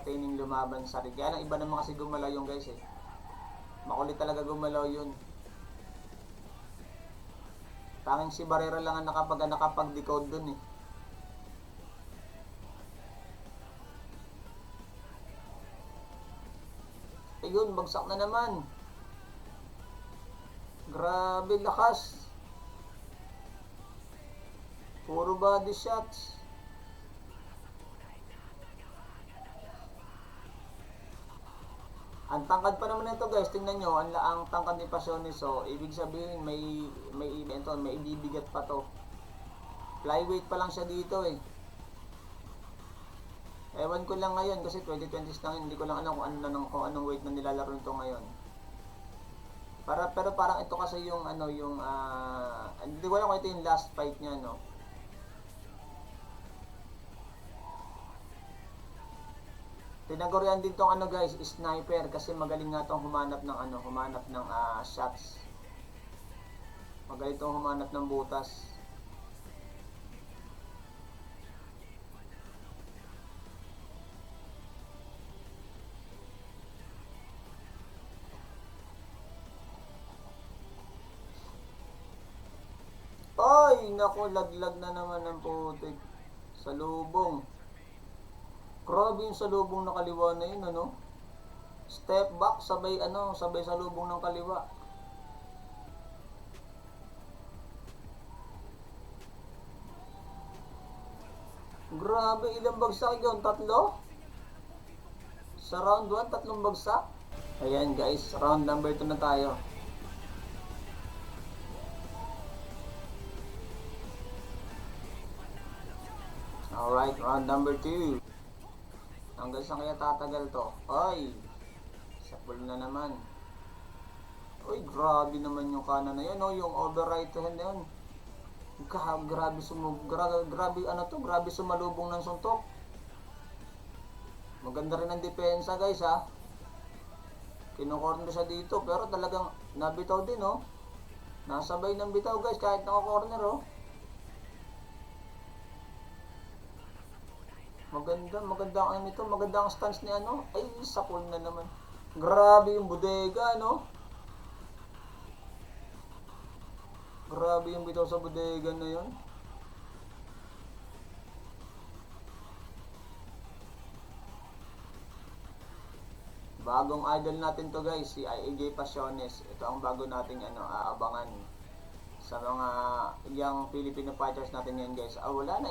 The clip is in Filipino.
training lumaban sa ring. Kaya lang iba naman kasi gumalaw yung guys eh. Makulit talaga gumalaw yun. Tanging si Barrera lang ang nakapag-decode dun eh. Ayun, bagsak na naman. Grabe lakas. Puro body shots. Ang tangkad pa naman nito guys, tingnan nyo, ang tangkad ni Pasiones, so ibig sabihin may ibibigat pa to. Flyweight pa lang siya dito eh. Ewan ko lang ngayon kasi 2020s lang, hindi ko lang alam kung anong weight na nilalaro nito ngayon. Pero parang ito kasi yung hindi ko alam kung ito yung last fight niya, no. Tinagurian din tong guys, sniper kasi magaling nga tong humanap ng shots. Magaling tong humanap ng butas. Ay, naku, laglag na naman ng putik. Sa lubong. Grabe yung salubong na kaliwa na yun, ano? Step back, sabay sa lubong ng kaliwa. Grabe, ilang bagsak yun? 3? Sa round 1, 3 bagsak? Ayan guys, round number 2 na tayo. Alright, round number 2. Hanggang saan kaya tatagal to? Ay, sa pool na naman. Uy, grabe naman yung kanan na yan, oh, yung over right hand na yun. Grabe sumalubong ng suntok. Maganda rin ang depensa guys ha. Kino-corner siya dito pero talagang nabitaw din oh. Nasabay ng bitaw guys kahit naka-corner oh. Maganda ang ito, maganda ang stance ni ano. Ay, sapol na naman. Grabe yung bodega, no? Grabe yung bitaw sa bodega na yon. Bagong idol natin to guys, si AJ Pasiones. Ito ang bago nating aabangan sa mga young Filipino fighters natin ngayon guys. Wala na